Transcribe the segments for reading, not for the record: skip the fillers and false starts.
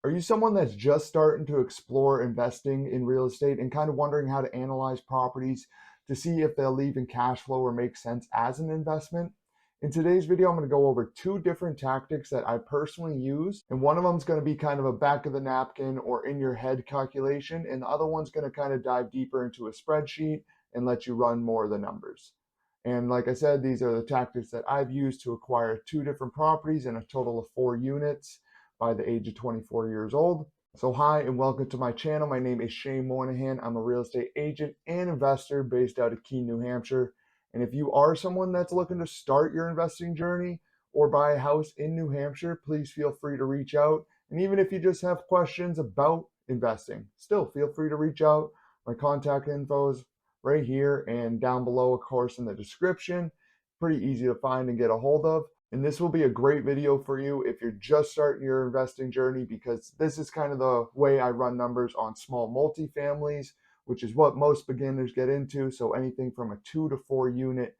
Are you someone that's just starting to explore investing in real estate and kind of wondering how to analyze properties to see if they'll leave in cash flow or make sense as an investment? In today's video, I'm going to go over two different tactics that I personally use. And one of them is going to be kind of a back of the napkin or in your head calculation. And the other one's going to kind of dive deeper into a spreadsheet and let you run more of the numbers. And like I said, these are the tactics that I've used to acquire two different properties and a total of 4 units by the age of 24 years old. So hi and welcome to my channel. My name is Moynihan. I'm a real estate agent and investor based out of Keene, New Hampshire. And if you are someone that's looking to start your investing journey or buy a house in New Hampshire, please feel free to reach out. And even if you just have questions about investing, still feel free to reach out. My contact info is right here and down below, of course, in the description. Pretty easy to find and get a hold of. And this will be a great video for you if you're just starting your investing journey, because this is kind of the way I run numbers on small multifamilies, which is what most beginners get into. So anything from a 2 to 4 unit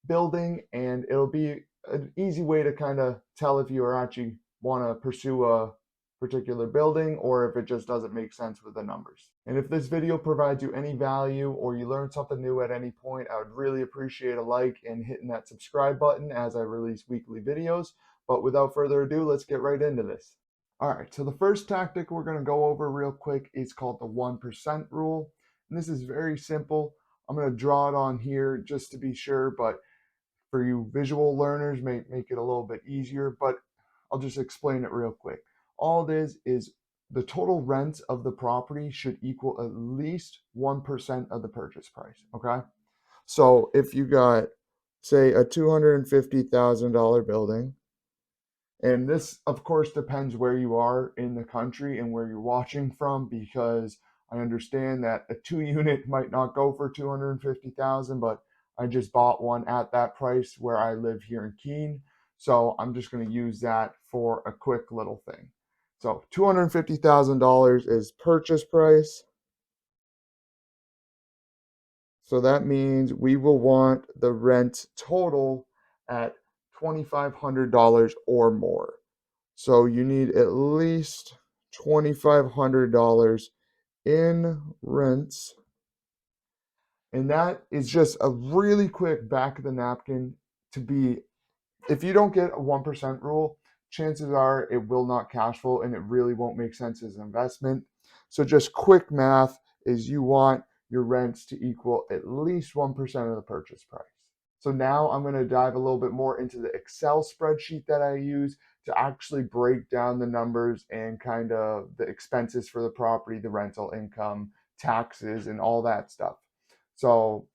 building, and it'll be an easy way to kind of tell if you are actually want to pursue a particular building or if it just doesn't make sense with the numbers. And if this video provides you any value or you learn something new at any point, I would really appreciate a like and hitting that subscribe button as I release weekly videos. But without further ado, let's get right into this. All right, so the first tactic we're going to go over real quick is called the 1% rule. And this is very simple. I'm going to draw it on here just to be sure, but for you visual learners, may make it a little bit easier, but I'll just explain it real quick. All it is the total rent of the property should equal at least 1% of the purchase price, okay? So if you got, say, a $250,000 building, and this, of course, depends where you are in the country and where you're watching from, because I understand that a 2 unit might not go for 250,000, but I just bought one at that price where I live here in Keene. So I'm just going to use that for a quick little thing. So $250,000 is purchase price. So that means we will want the rent total at $2,500 or more. So you need at least $2,500 in rents. And that is just a really quick back of the napkin to be, if you don't get a 1% rule, chances are it will not cash flow and it really won't make sense as an investment. So just quick math is you want your rents to equal at least 1% of the purchase price. So now I'm going to dive a little bit more into the Excel spreadsheet that I use to actually break down the numbers and kind of the expenses for the property, the rental income, taxes, and all that stuff. So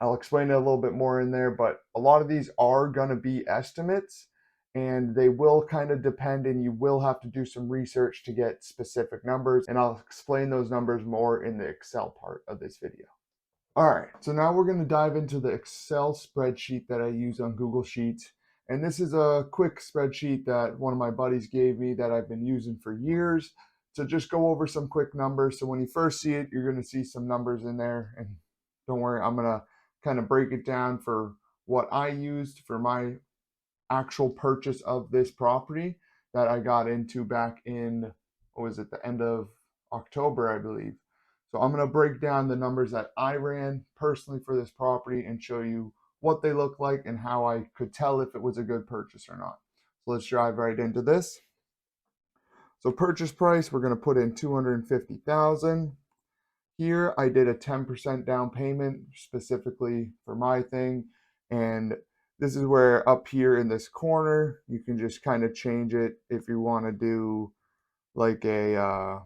I'll explain it a little bit more in there, but a lot of these are going to be estimates and they will kind of depend, and you will have to do some research to get specific numbers. And I'll explain those numbers more in the Excel part of this video. All right, so now we're going to dive into the Excel spreadsheet that I use on Google Sheets. And this is a quick spreadsheet that one of my buddies gave me that I've been using for years. So just go over some quick numbers. So when you first see it, you're going to see some numbers in there. And don't worry, I'm going to kind of break it down for what I used for my actual purchase of this property that I got into back in, what was it, the end of October, I believe. So I'm going to break down the numbers that I ran personally for this property and show you what they look like and how I could tell if it was a good purchase or not. So let's dive right into this. So purchase price, we're going to put in $250,000. Here I did a 10% down payment specifically for my thing, and this is where up here in this corner you can just kind of change it if you want to do like a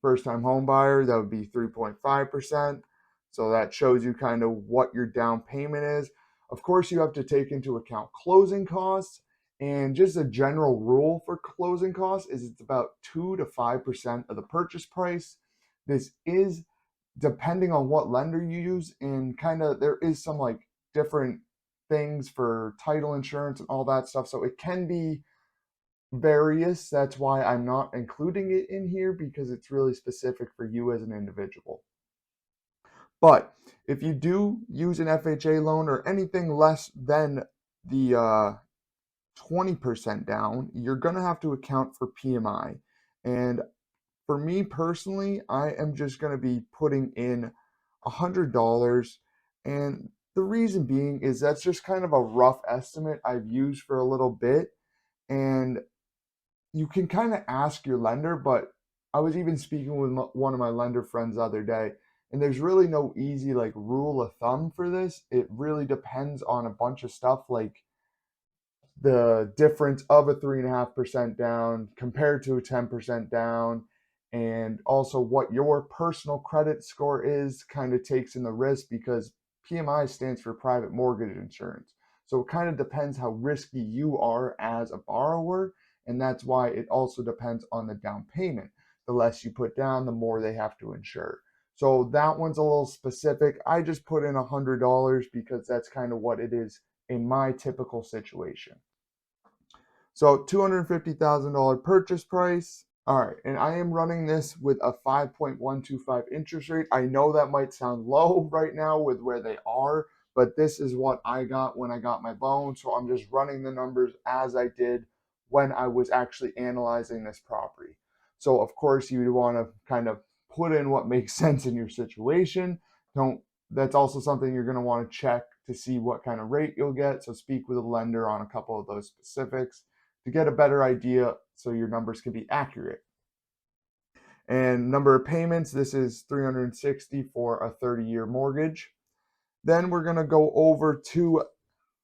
first-time home buyer. That would be 3.5%. So that shows you kind of what your down payment is. Of course, you have to take into account closing costs, and just a general rule for closing costs is it's about 2 to 5% of the purchase price. This is depending on what lender you use, and kind of there is some like different things for title insurance and all that stuff, so it can be various. That's why I'm not including it in here, because it's really specific for you as an individual. But if you do use an FHA loan or anything less than the 20% down, you're going to have to account for PMI. And for me personally, I am just going to be putting in $100. And the reason being is that's just kind of a rough estimate I've used for a little bit. And you can kind of ask your lender, but I was even speaking with one of my lender friends the other day, and there's really no easy like rule of thumb for this. It really depends on a bunch of stuff like the difference of a 3.5% down compared to a 10% down, and also what your personal credit score is kind of takes in the risk because PMI stands for private mortgage insurance. So it kind of depends how risky you are as a borrower, and that's why it also depends on the down payment. The less you put down, the more they have to insure. So that one's a little specific. I just put in $100 because that's kind of what it is in my typical situation. So $250,000 purchase price. All right, and I am running this with a 5.125 interest rate. I know that might sound low right now with where they are, but this is what I got when I got my loan. So I'm just running the numbers as I did when I was actually analyzing this property. So of course you want to kind of put in what makes sense in your situation. Don't That's also something you're going to want to check to see what kind of rate you'll get. So speak with a lender on a couple of those specifics to get a better idea so your numbers can be accurate. And number of payments, this is 360 for a 30-year mortgage. Then we're going to go over to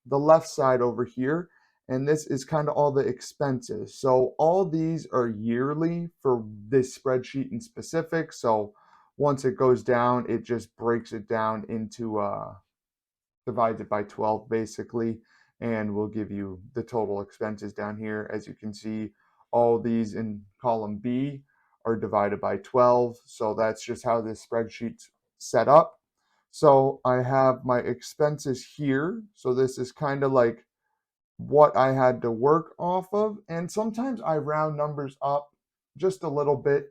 the left side over here, and this is kind of all the expenses. So all these are yearly for this spreadsheet in specific. So once it goes down, it just breaks it down into divides it by 12 basically, and we'll give you the total expenses down here. As you can see, all these in column B are divided by 12. So that's just how this spreadsheet's set up. So I have my expenses here. So this is kind of like what I had to work off of. And sometimes I round numbers up just a little bit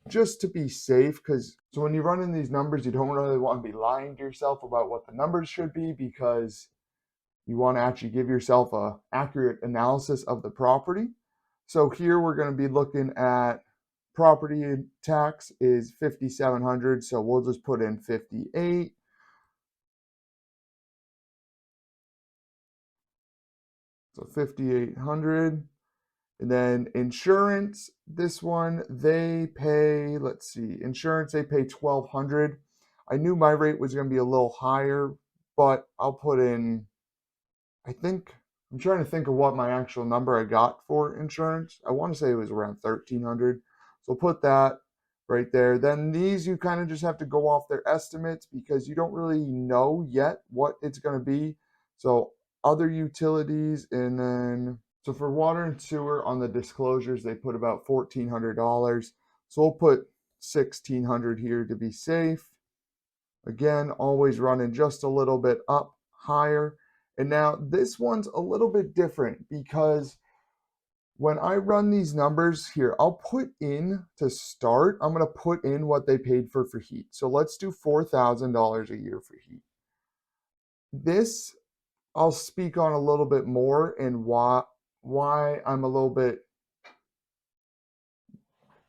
just to be safe, because so when you run in these numbers, you don't really want to be lying to yourself about what the numbers should be, because you want to actually give yourself a accurate analysis of the property. So here we're going to be looking at property tax is 5,700, so we'll just put in 58. So 5,800. And then insurance, this one they pay, let's see, insurance they pay 1,200. I knew my rate was going to be a little higher, but I'll put in, I think, I'm trying to think of what my actual number I got for insurance. I want to say it was around 1,300. So put that right there. Then these you kind of just have to go off their estimates because you don't really know yet what it's going to be. So other utilities, and then so for water and sewer on the disclosures, they put about $1,400. So we'll put 1,600 here to be safe. Again, always running just a little bit up higher. And now this one's a little bit different because when I run these numbers here, I'll put in to start, I'm going to put in what they paid for heat. So let's do $4,000 a year for heat. This I'll speak on a little bit more and why I'm a little bit,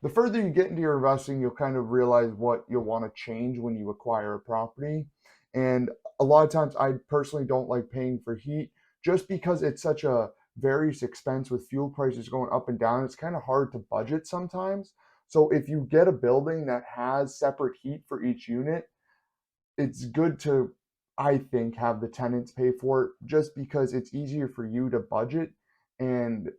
the further you get into your investing, you'll kind of realize what you'll want to change when you acquire a property. And a lot of times I personally don't like paying for heat just because it's such a various expense with fuel prices going up and down. It's kind of hard to budget sometimes. So if you get a building that has separate heat for each unit, it's good to, I think, have the tenants pay for it just because it's easier for you to budget. And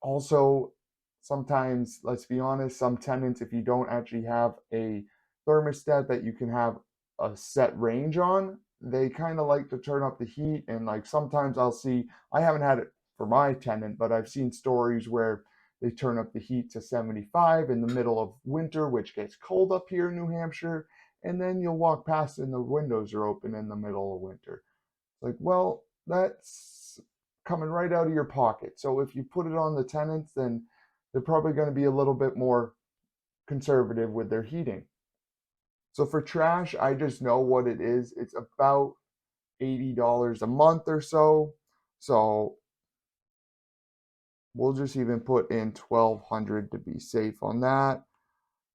also, sometimes, let's be honest, some tenants, if you don't actually have a thermostat that you can have a set range on, they kind of like to turn up the heat. And like sometimes I'll see, I haven't had it for my tenant, but I've seen stories where they turn up the heat to 75 in the middle of winter, which gets cold up here in New Hampshire, and then you'll walk past and the windows are open in the middle of winter. Like, well, that's coming right out of your pocket. So if you put it on the tenants, then they're probably going to be a little bit more conservative with their heating. So for trash, I just know what it is. It's about $80 a month or so. So we'll just even put in 1,200 to be safe on that.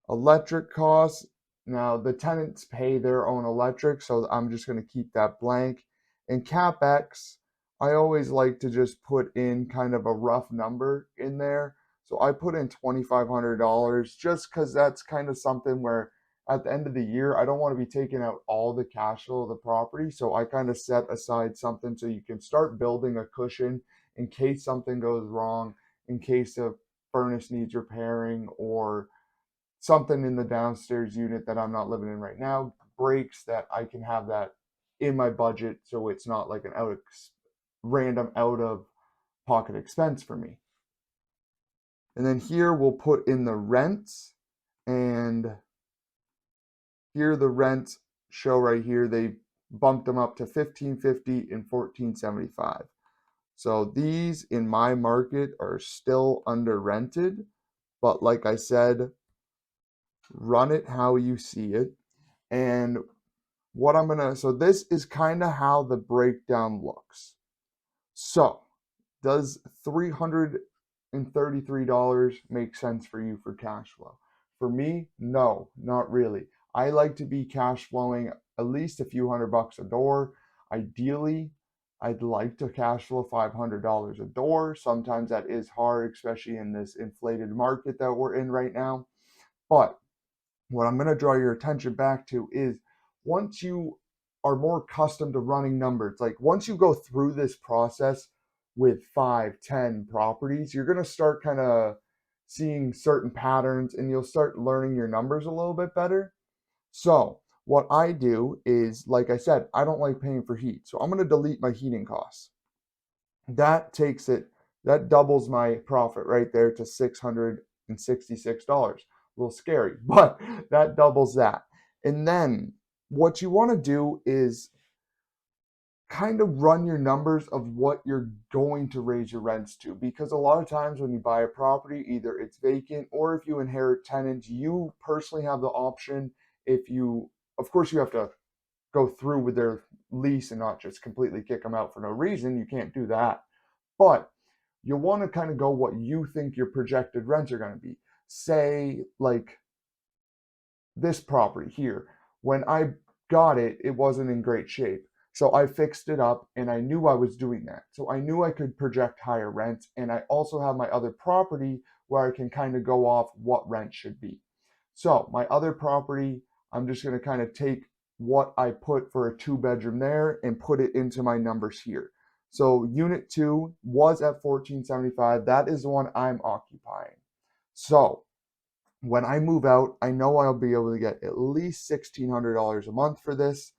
Electric costs. Now the tenants pay their own electric, so I'm just going to keep that blank. And CapEx, I always like to just put in kind of a rough number in there. So I put in $2,500 just because that's kind of something where at the end of the year, I don't want to be taking out all the cash flow of the property. So I kind of set aside something so you can start building a cushion in case something goes wrong, in case a furnace needs repairing or something in the downstairs unit that I'm not living in right now breaks, that I can have that in my budget so it's not like an random out of pocket expense for me. And then here we'll put in the rents, and here the rents show right here they bumped them up to 1550 and 1475. So these in my market are still under rented, but like I said, run it how you see it. And so this is kind of how the breakdown looks. So does $333 make sense for you for cash flow? For me, no, not really. I like to be cash flowing at least a few $100 a door. Ideally, I'd like to cash flow $500 a door. Sometimes that is hard, especially in this inflated market that we're in right now. But what I'm going to draw your attention back to is once you are more accustomed to running numbers, like once you go through this process with 5, 10 properties, you're going to start kind of seeing certain patterns and you'll start learning your numbers a little bit better. So what I do is, like I said, I don't like paying for heat. So I'm going to delete my heating costs. That doubles my profit right there to $666. A little scary, but that doubles that. And then what you want to do is kind of run your numbers of what you're going to raise your rents to, because a lot of times when you buy a property, either it's vacant or if you inherit tenants, you personally have the option. If you, of course, you have to go through with their lease and not just completely kick them out for no reason. You can't do that. But you want to kind of go what you think your projected rents are going to be. Say, like this property here, when I got it, it wasn't in great shape. So I fixed it up and I knew I was doing that. So I knew I could project higher rents. And I also have my other property where I can kind of go off what rent should be. So my other property, I'm just going to kind of take what I put for a 2-bedroom there and put it into my numbers here. So unit 2 was at 1475. That is the one I'm occupying. So when I move out, I know I'll be able to get at least $1,600 a month for this.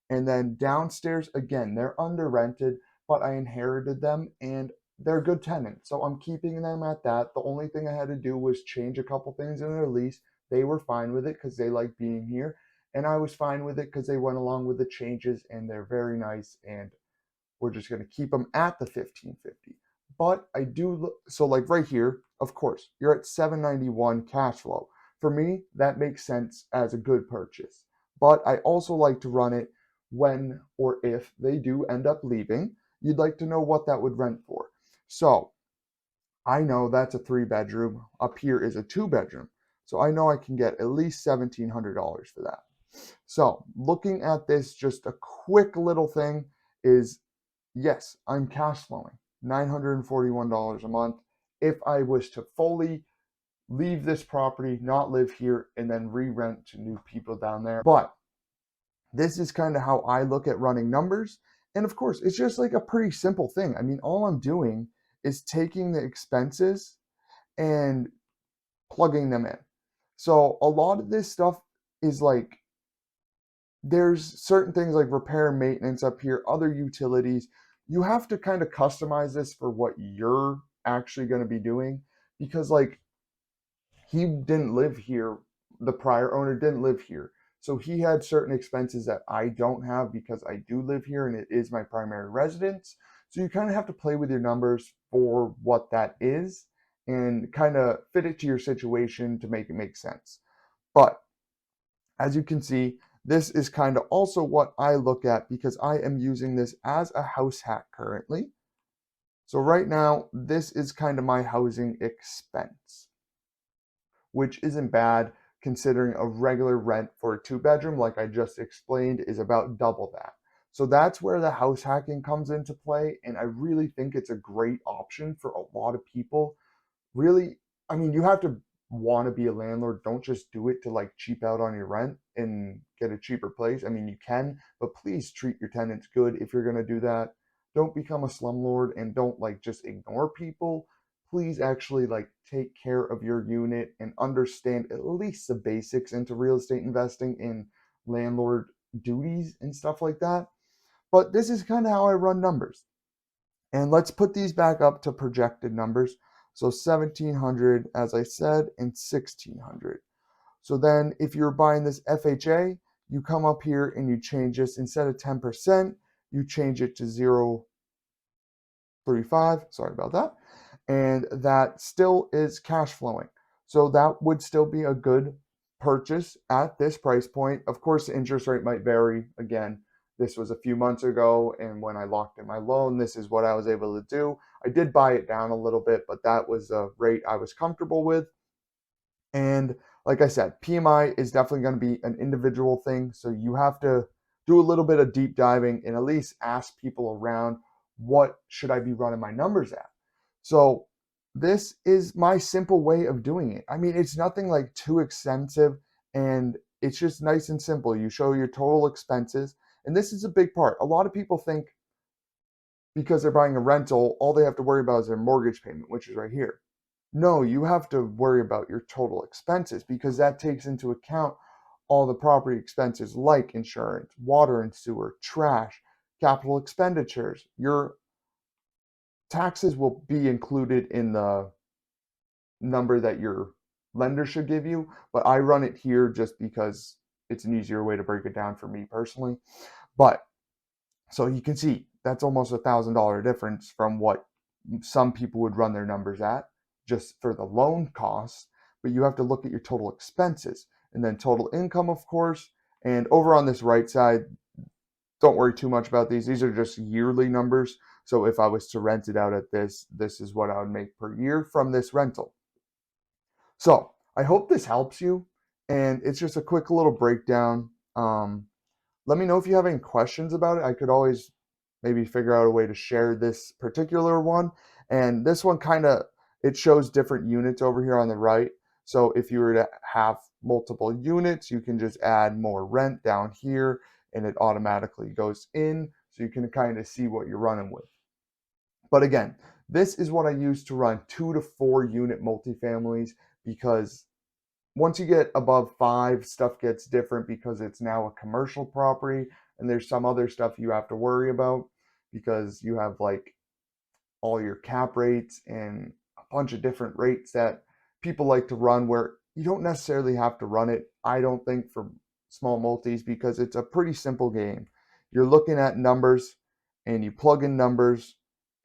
And then downstairs, again, they're under rented, but I inherited them and they're good tenants. So I'm keeping them at that. The only thing I had to do was change a couple things in their lease. They were fine with it because they like being here. And I was fine with it because they went along with the changes and they're very nice. And we're just going to keep them at the 1550. But I do, so like right here, of course, you're at 791 cash flow. For me, that makes sense as a good purchase. But I also like to run it when or if they do end up leaving. You'd like to know what that would rent for. So I know that's a 3-bedroom. Up here is a 2-bedroom. So I know I can get at least $1,700 for that. So looking at this, just a quick little thing is, yes, I'm cash flowing $941 a month if I was to fully leave this property, not live here, and then re-rent to new people down there. But this is kind of how I look at running numbers. And of course, it's just like a pretty simple thing. I mean, all I'm doing is taking the expenses and plugging them in. So a lot of this stuff is like, there's certain things like repair and maintenance up here, other utilities. You have to kind of customize this for what you're actually going to be doing, because like he didn't live here, the prior owner didn't live here. So he had certain expenses that I don't have because I do live here and it is my primary residence. So you kind of have to play with your numbers for what that is and kind of fit it to your situation to make it make sense. But as you can see, this is kind of also what I look at because I am using this as a house hack currently. So right now, this is kind of my housing expense, which isn't bad considering a regular rent for a 2 bedroom, like I just explained, is about double that. So that's where the house hacking comes into play. And I really think it's a great option for a lot of people. Really, I mean, you have to want to be a landlord. Don't just do it to like cheap out on your rent and get a cheaper place. I mean, you can, but please treat your tenants good if you're going to do that. Don't become a slumlord and don't like just ignore people. Please actually like take care of your unit and understand at least the basics into real estate investing in landlord duties and stuff like that. But this is kind of how I run numbers. And let's put these back up to projected numbers. So 1700, as I said, and 1600. So then if you're buying this FHA, you come up here and you change this instead of 10%, you change it to 0.35. Sorry about that. And that still is cash flowing. So that would still be a good purchase at this price point. Of course, the interest rate might vary. Again, this was a few months ago, and when I locked in my loan, this is what I was able to do. I did buy it down a little bit, but that was a rate I was comfortable with. And like I said, PMI is definitely going to be an individual thing. So you have to do a little bit of deep diving and at least ask people around, what should I be running my numbers at? So this is my simple way of doing it. I mean, it's nothing like too extensive, and it's just nice and simple. You show your total expenses. And this is a big part. A lot of people think because they're buying a rental, all they have to worry about is their mortgage payment, which is right here. No, you have to worry about your total expenses because that takes into account all the property expenses like insurance, water and sewer, trash, capital expenditures. Your taxes will be included in the number that your lender should give you, but I run it here just because it's an easier way to break it down for me personally. But so you can see that's almost $1,000 difference from what some people would run their numbers at just for the loan costs. But you have to look at your total expenses and then total income, of course. And over on this right side, don't worry too much about these. These are just yearly numbers. So if I was to rent it out at this is what I would make per year from this rental. So I hope this helps you. And it's just a quick little breakdown. Let me know if you have any questions about it. I could always maybe figure out a way to share this particular one. And this one kind of, it shows different units over here on the right. So if you were to have multiple units, you can just add more rent down here and it automatically goes in. So you can kind of see what you're running with. But again, this is what I use to run 2 to 4 unit multifamilies, because once you get above 5, stuff gets different because it's now a commercial property and there's some other stuff you have to worry about because you have like all your cap rates and a bunch of different rates that people like to run where you don't necessarily have to run it, I don't think, for small multis, because it's a pretty simple game. You're looking at numbers and you plug in numbers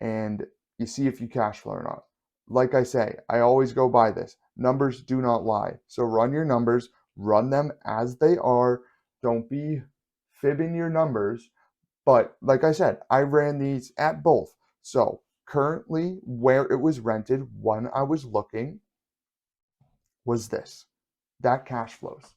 and you see if you cash flow or not. Like I say, I always go by this. Numbers do not lie. So run your numbers, run them as they are. Don't be fibbing your numbers. But like I said, I ran these at both. So currently, where it was rented when I was looking was this. That cash flows.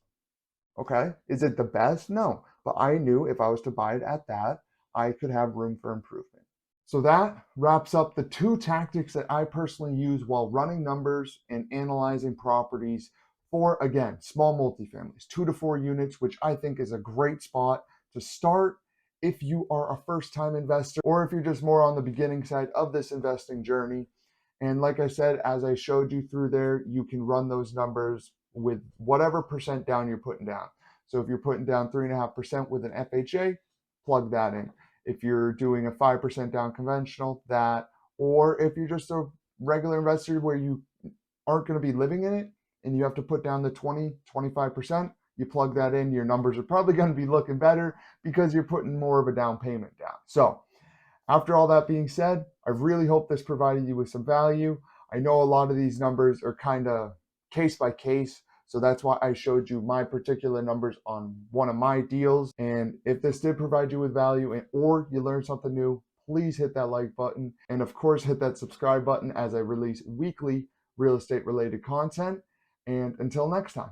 Okay. Is it the best? No. But I knew if I was to buy it at that, I could have room for improvement. So that wraps up the 2 tactics that I personally use while running numbers and analyzing properties for, again, small multifamilies, 2 to 4 units, which I think is a great spot to start if you are a first time investor or if you're just more on the beginning side of this investing journey. And like I said, as I showed you through there, you can run those numbers with whatever percent down you're putting down. So if you're putting down 3.5% with an FHA, plug that in. If you're doing a 5% down conventional, that, or if you're just a regular investor where you aren't going to be living in it and you have to put down the 25%, you plug that in, your numbers are probably going to be looking better because you're putting more of a down payment down. So after all that being said, I really hope this provided you with some value. I know a lot of these numbers are kind of case by case, so that's why I showed you my particular numbers on one of my deals. And if this did provide you with value or you learned something new, please hit that like button. And of course, hit that subscribe button as I release weekly real estate related content. And until next time.